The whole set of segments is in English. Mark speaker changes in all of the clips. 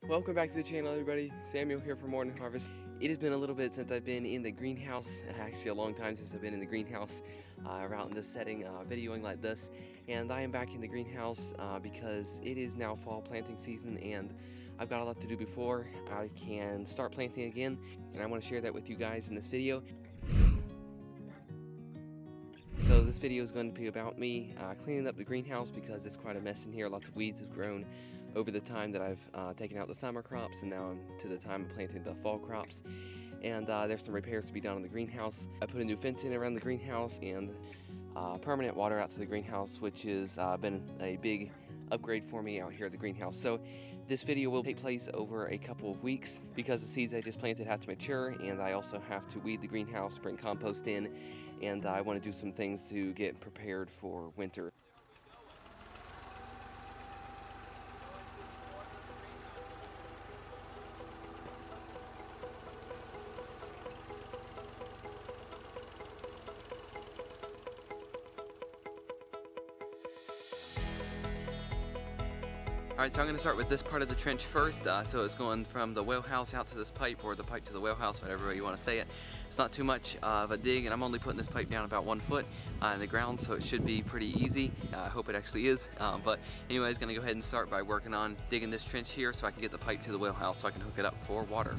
Speaker 1: Welcome back to the channel, everybody. Samuel here for Morning Harvest. It has been a little bit since I've been in the greenhouse, actually a long time since I've been in the greenhouse, out in this setting, videoing like this. And I am back in the greenhouse because it is now fall planting season and I've got a lot to do before I can start planting again. And I want to share that with you guys in this video. So this video is going to be about me cleaning up the greenhouse because it's quite a mess in here. Lots of weeds have grown over the time that I've taken out the summer crops, and now I'm to the time of planting the fall crops. And there's some repairs to be done on the greenhouse. I put a new fencing around the greenhouse and permanent water out to the greenhouse, which has been a big upgrade for me out here at the greenhouse. So this video will take place over a couple of weeks because the seeds I just planted have to mature, and I also have to weed the greenhouse, bring compost in, and I want to do some things to get prepared for winter. Alright, so I'm going to start with this part of the trench first. So it's going from the well house out to this pipe, or the pipe to the well house, whatever way you want to say it. It's not too much of a dig, and I'm only putting this pipe down about 1 foot in the ground, so it should be pretty easy. I hope it actually is. But anyways, going to go ahead and start by working on digging this trench here so I can get the pipe to the well house so I can hook it up for water.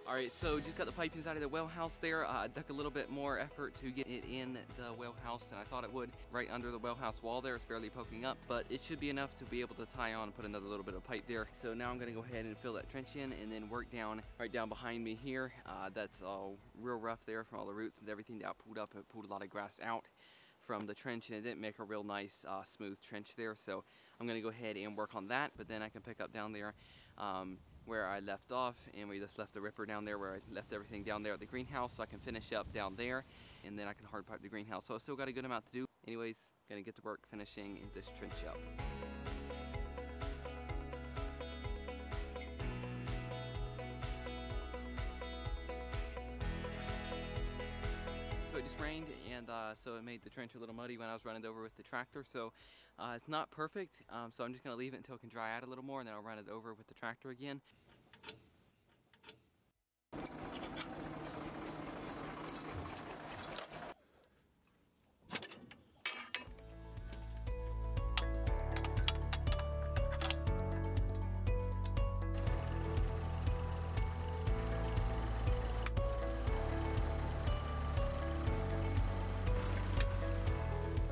Speaker 1: Alright, so just got the pipe inside of the well house there. I took a little bit more effort to get it in the well house than I thought it would. Right under the well house wall there, it's barely poking up, but it should be enough to be able to tie on and put another little bit of pipe there. So now I'm going to go ahead and fill that trench in and then work down, right down behind me here. That's all real rough there from all the roots and everything that pulled up. It pulled a lot of grass out from the trench, and it didn't make a real nice smooth trench there. So I'm going to go ahead and work on that, but then I can pick up down there where I left off, and we just left the ripper down there where I left everything down there at the greenhouse, so I can finish up down there, and then I can hard pipe the greenhouse. So I still got a good amount to do. Anyways, gonna get to work finishing this trench up. So it just rained, and so it made the trench a little muddy when I was running over with the tractor. So it's not perfect, so I'm just going to leave it until it can dry out a little more, and then I'll run it over with the tractor again.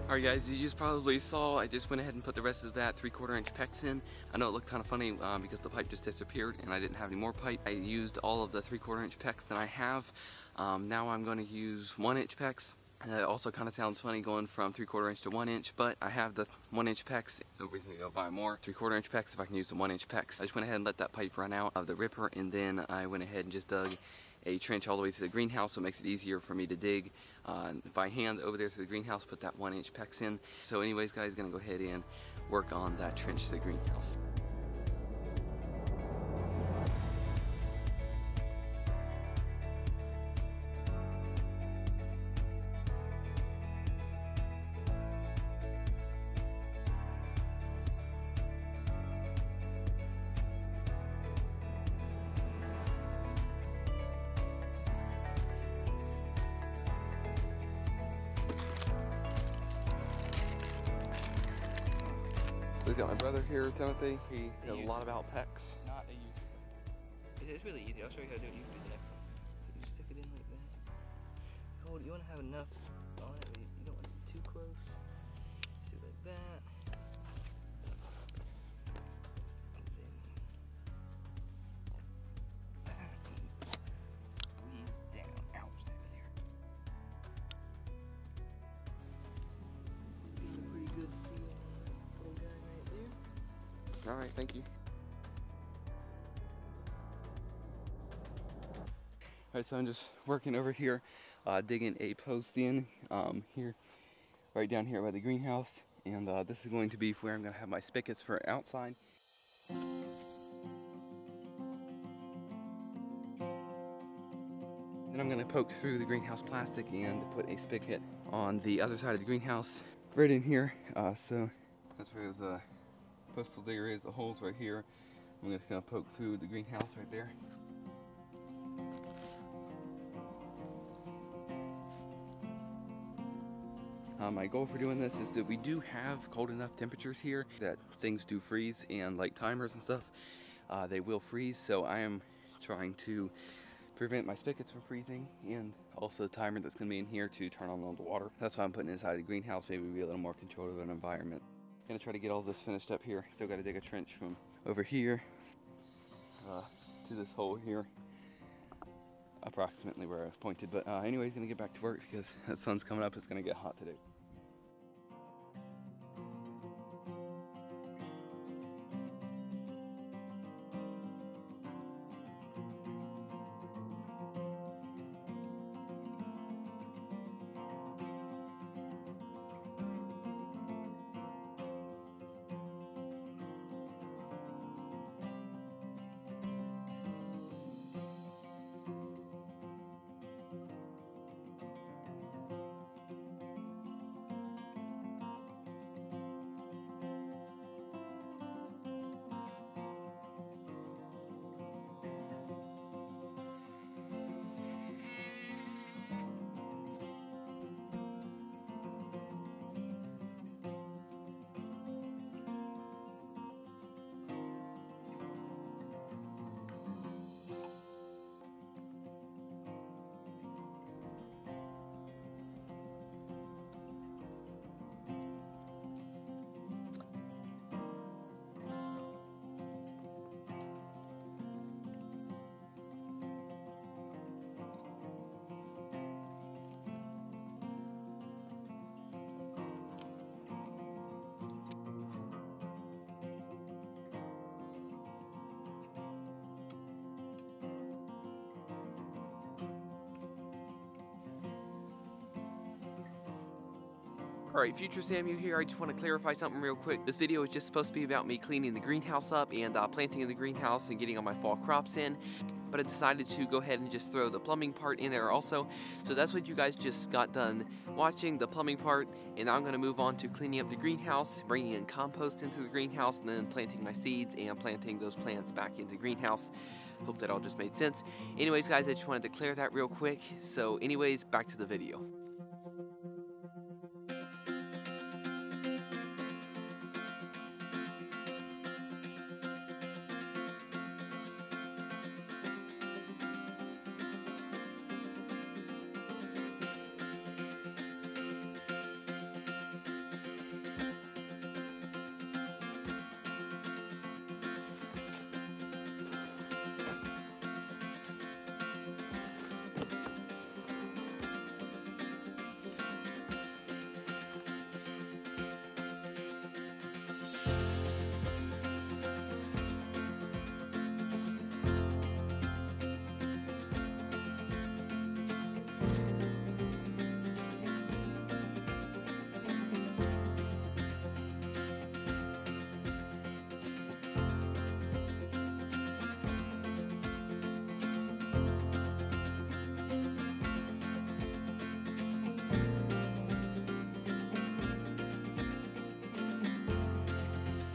Speaker 1: Alright guys, you just probably saw I just went ahead and put the rest of that 3/4 inch PEX in. I know it looked kind of funny because the pipe just disappeared and I didn't have any more pipe. I used all of the 3/4 inch PEX that I have. Now I'm going to use 1 inch PEX. It also kind of sounds funny going from 3/4 inch to 1 inch, but I have the 1 inch PEX. No reason to go buy more 3/4 inch PEX if I can use the 1 inch PEX. I just went ahead and let that pipe run out of the ripper, and then I went ahead and just dug a trench all the way to the greenhouse, so it makes it easier for me to dig by hand over there to the greenhouse, put that 1 inch PEX in. So anyways guys, gonna go ahead and work on that trench to the greenhouse. We've got my brother here, Timothy. He knows a lot about PEX.
Speaker 2: Not a user. It's really easy. I'll show you how to do it. You can do the next one. You just stick it in like that. Hold. You want to have enough on it, but you don't want to be too close. Just do it like that.
Speaker 1: All right, thank you. All right, so I'm just working over here, digging a post in here, right down here by the greenhouse, and this is going to be where I'm going to have my spigots for outside. Then I'm going to poke through the greenhouse plastic and put a spigot on the other side of the greenhouse, right in here. So that's where the postal digger is. The hole's right here. I'm just going to poke through the greenhouse right there. My goal for doing this is that we do have cold enough temperatures here that things do freeze, and like timers and stuff, they will freeze. So I am trying to prevent my spigots from freezing, and also the timer that's going to be in here to turn on all the water. That's why I'm putting it inside the greenhouse, maybe be a little more control of an environment. I'm going to try to get all this finished up here. Still got to dig a trench from over here to this hole here, approximately where I was pointed. But anyways, going to get back to work because the sun's coming up. It's going to get hot today.
Speaker 2: Alright, Future Samuel here. I just want to clarify something real quick. This video is just supposed to be about me cleaning the greenhouse up and planting in the greenhouse and getting all my fall crops in. But I decided to go ahead and just throw the plumbing part in there also. So that's what you guys just got done watching, the plumbing part. And now I'm going to move on to cleaning up the greenhouse, bringing in compost into the greenhouse, and then planting my seeds and planting those plants back into the greenhouse. Hope that all just made sense. Anyways, guys, I just wanted to clear that real quick. So anyways, back to the video.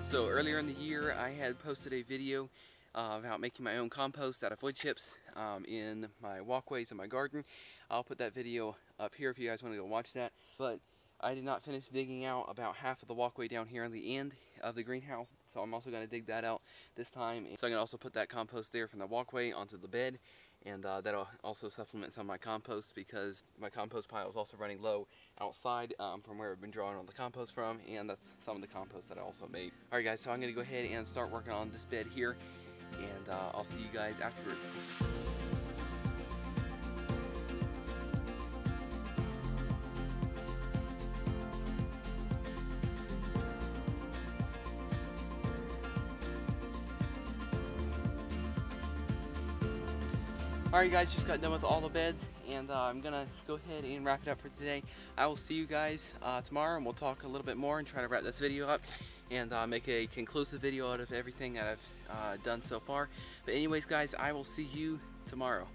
Speaker 2: So earlier in the year, I had posted a video about making my own compost out of wood chips in my walkways in my garden. I'll put that video up here if you guys want to go watch that. But I did not finish digging out about half of the walkway down here on the end of the greenhouse, so I'm also going to dig that out this time. So I'm going to also put that compost there from the walkway onto the bed, and that'll also supplement some of my compost because my compost pile is also running low outside from where I've been drawing all the compost from, and that's some of the compost that I also made. Alright guys, so I'm going to go ahead and start working on this bed here, and I'll see you guys afterward. Alright guys, just got done with all the beds, and I'm gonna go ahead and wrap it up for today. I will see you guys tomorrow, and we'll talk a little bit more and try to wrap this video up and make a conclusive video out of everything that I've done so far. But anyways guys, I will see you tomorrow.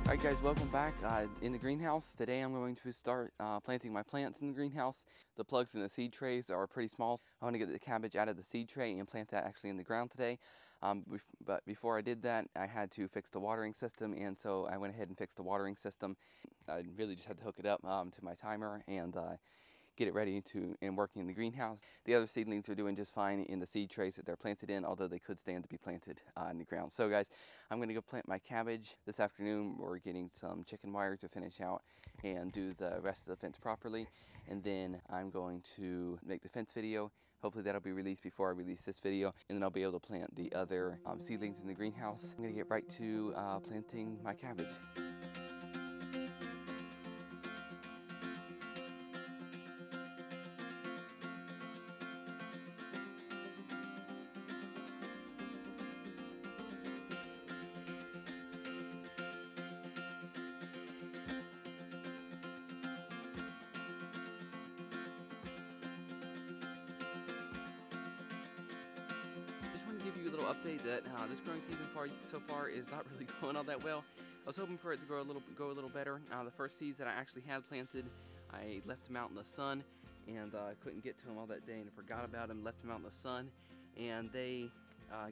Speaker 2: Alright guys, welcome back in the greenhouse. Today I'm going to start planting my plants in the greenhouse. The plugs in the seed trays are pretty small. I want to get the cabbage out of the seed tray and plant that actually in the ground today. But before I did that, I had to fix the watering system, and so I went ahead and fixed the watering system. I really just had to hook it up to my timer and get it ready and working in the greenhouse. The other seedlings are doing just fine in the seed trays that they're planted in, although they could stand to be planted in the ground. So guys, I'm going to go plant my cabbage this afternoon. We're getting some chicken wire to finish out and do the rest of the fence properly, and then I'm going to make the fence video. Hopefully that'll be released before I release this video, and then I'll be able to plant the other seedlings in the greenhouse. I'm going to get right to planting my cabbage. Give you a little update that this growing season so far is not really going all that well. I was hoping for it to grow a little better. The first seeds that I actually had planted, I left them out in the sun, and I couldn't get to them all that day and forgot about them. Left them out in the sun, and they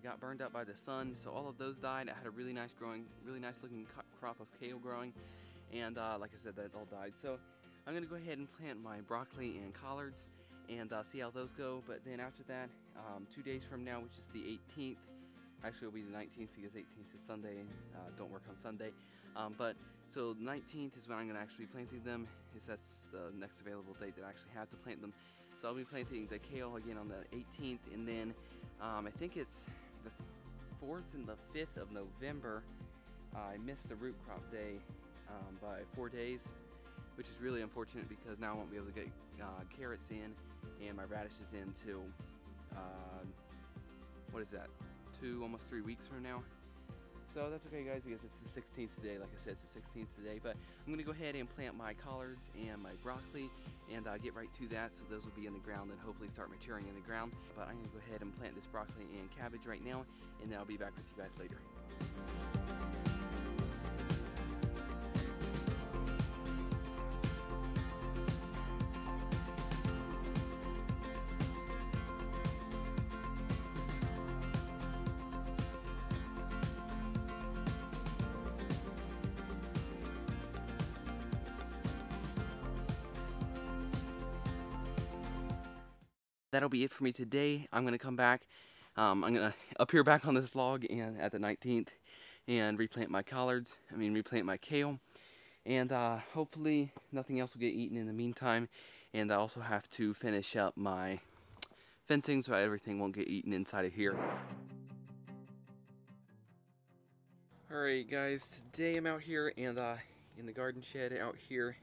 Speaker 2: got burned up by the sun. So all of those died. I had a really nice looking crop of kale growing, and like I said, that all died. So I'm gonna go ahead and plant my broccoli and collards and see how those go. But then after that, 2 days from now, which is the 18th, actually it'll be the 19th because 18th is Sunday, don't work on Sunday, but so the 19th is when I'm going to actually be planting them, because that's the next available date that I actually have to plant them. So I'll be planting the kale again on the 18th, and then I think it's the 4th and the 5th of November. I missed the root crop day by 4 days, which is really unfortunate because now I won't be able to get carrots in and my radishes in till what is that, almost 3 weeks from now. So that's okay guys, because it's the 16th today. Like I said, it's the 16th today, but I'm going to go ahead and plant my collards and my broccoli and get right to that. So those will be in the ground and hopefully start maturing in the ground. But I'm going to go ahead and plant this broccoli and cabbage right now, and then I'll be back with you guys later. That'll be it for me today. I'm gonna come back. I'm gonna appear back on this vlog and at the 19th and replant my collards. Replant my kale, and hopefully nothing else will get eaten in the meantime. And I also have to finish up my fencing so everything won't get eaten inside of here. Alright guys, today I'm out here and in the garden shed out here,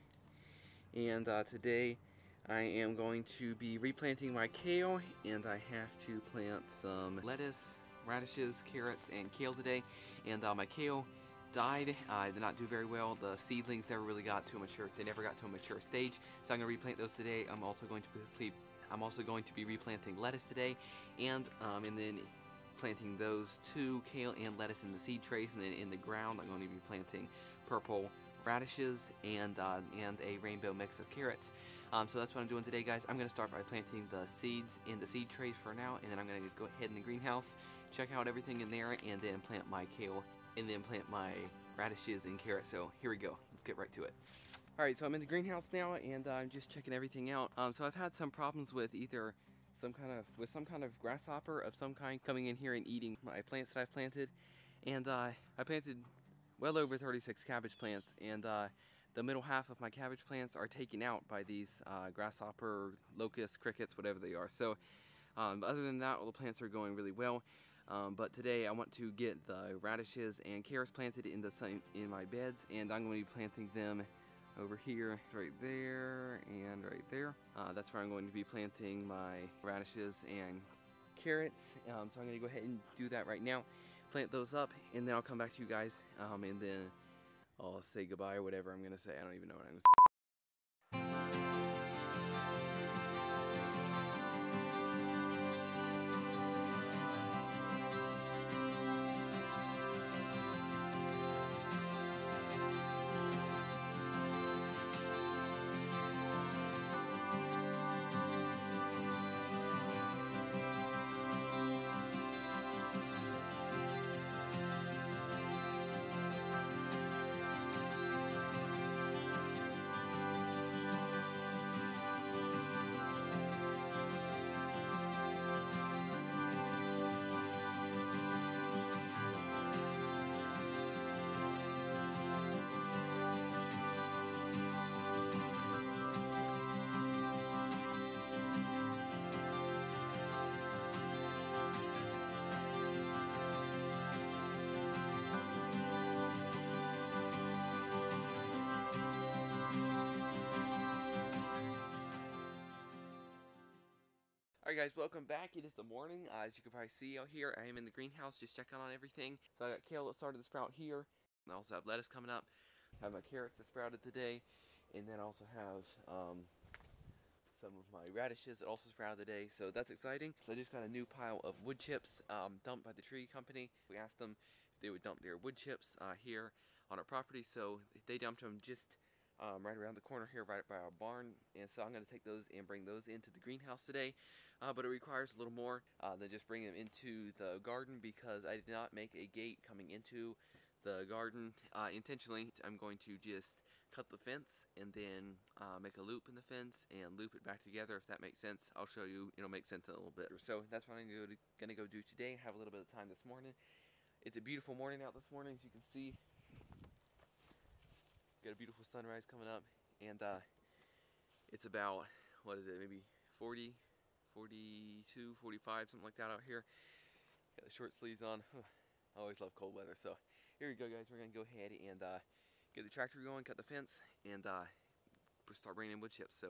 Speaker 2: and today I am going to be replanting my kale, and I have to plant some lettuce, radishes, carrots, and kale today. And my kale died. Did not do very well. The seedlings never really got to a mature. They never got to a mature stage. So I'm going to replant those today. I'm also going to be replanting lettuce today, and then planting those two kale and lettuce in the seed trays, and then in the ground I'm going to be planting purple radishes and a rainbow mix of carrots. So that's what I'm doing today, guys. I'm going to start by planting the seeds in the seed trays for now, and then I'm going to go ahead in the greenhouse, check out everything in there, and then plant my kale, and then plant my radishes and carrots. So here we go. Let's get right to it. Alright, so I'm in the greenhouse now, and I'm just checking everything out. So I've had some problems with either some kind of grasshopper of some kind coming in here and eating my plants that I've planted. And I planted well over 36 cabbage plants, and the middle half of my cabbage plants are taken out by these grasshopper, locusts, crickets, whatever they are. So other than that, all the plants are going really well.
Speaker 1: But today I want to get the radishes and carrots planted in in my beds, and I'm going to be planting them over here, right there, and right there. That's where I'm going to be planting my radishes and carrots. So I'm going to go ahead and do that right now, plant those up, and then I'll come back to you guys, and then I'll say goodbye or whatever I'm going to say. I don't even know what I'm going to say. Alright guys, welcome back. It is the morning. As you can probably see out here, I am in the greenhouse just checking on everything. So I got kale that started to sprout here. I also have lettuce coming up. I have my carrots that sprouted today. And then I also have some of my radishes that also sprouted today. So that's exciting. So I just got a new pile of wood chips dumped by the tree company. We asked them if they would dump their wood chips here on our property. So they dumped them just right around the corner here, right by our barn, and so I'm going to take those and bring those into the greenhouse today, but it requires a little more than just bringing them into the garden, because I did not make a gate coming into the garden intentionally. I'm going to just cut the fence and then make a loop in the fence and loop it back together, if that makes sense. I'll show you, it'll make sense in a little bit. So that's what I'm going to go do today. Have a little bit of time this morning. It's a beautiful morning out this morning, as you can see. Got a beautiful sunrise coming up, and it's about, what is it, maybe 40, 42, 45, something like that out here. Got the short sleeves on. I always love cold weather. So here we go, guys. We're going to go ahead and get the tractor going, cut the fence, and start bringing in wood chips. So.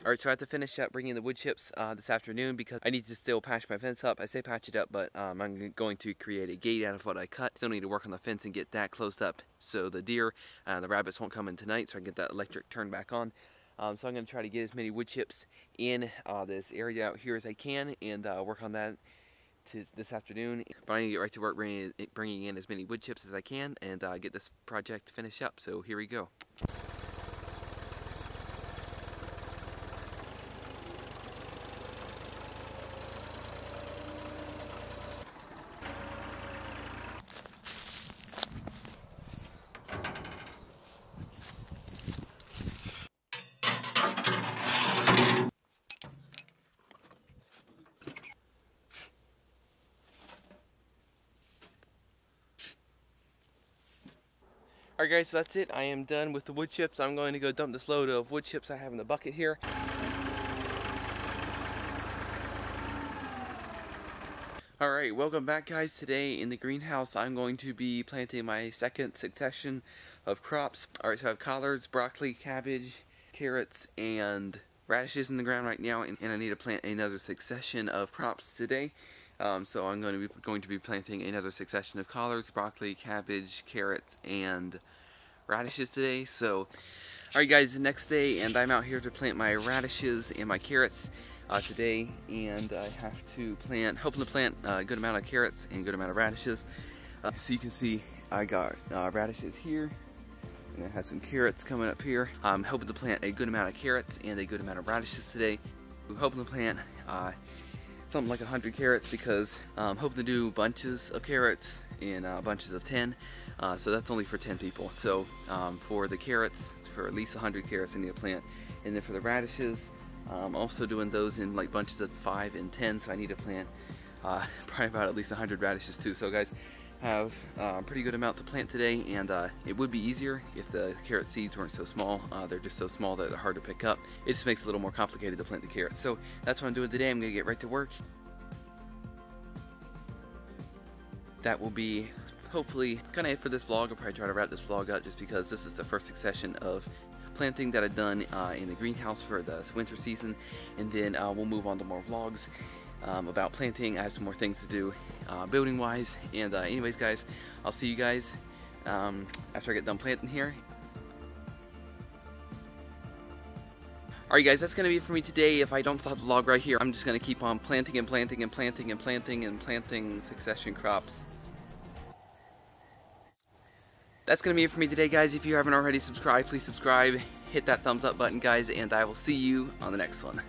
Speaker 1: Alright, so I have to finish up bringing the wood chips this afternoon, because I need to still patch my fence up. I say patch it up, but I'm going to create a gate out of what I cut. Still need to work on the fence and get that closed up so the deer and the rabbits won't come in tonight, so I can get that electric turned back on. So I'm going to try to get as many wood chips in this area out here as I can, and work on that this afternoon. But I need to get right to work bringing in as many wood chips as I can, and get this project finished up. So here we go. Alright guys, so that's it. I am done with the wood chips. I'm going to go dump this load of wood chips I have in the bucket here. Alright, welcome back guys. Today in the greenhouse I'm going to be planting my second succession of crops. Alright, so I have collards, broccoli, cabbage, carrots, and radishes in the ground right now, and I need to plant another succession of crops today. So I'm going to be planting another succession of collards, broccoli, cabbage, carrots, and radishes today. So
Speaker 2: Alright guys, the next day, and I'm out here to plant my radishes and my carrots today, and I have to plant, hoping to plant a good amount of carrots and a good amount of radishes. So you can see I got radishes here, and I have some carrots coming up here. I'm hoping to plant a good amount of carrots and a good amount of radishes today. I'm hoping to plant something like 100 carrots because I'm hoping to do bunches of carrots and bunches of 10. So that's only for 10 people. So for the carrots, for at least 100 carrots I need to plant. And then for the radishes, I'm also doing those in like bunches of 5 and 10, so I need to plant probably about at least 100 radishes too. So guys, I have a pretty good amount to plant today, and it would be easier if the carrot seeds weren't so small. They're just so small that they're hard to pick up. It just makes it a little more complicated to plant the carrots. So that's what I'm doing today. I'm going to get right to work. That will be hopefully kind of it for this vlog. I'll probably try to wrap this vlog up just because this is the first succession of planting that I've done in the greenhouse for the winter season, and then we'll move on to more vlogs about planting. I have some more things to do building wise, and anyways guys, I'll see you guys after I get done planting here. Alright guys, that's going to be it for me today. If I don't stop the vlog right here, I'm just going to keep on planting and planting and planting and planting and planting succession crops. That's going to be it for me today, guys. If you haven't already subscribed, please subscribe, hit that thumbs up button, guys, and I will see you on the next one.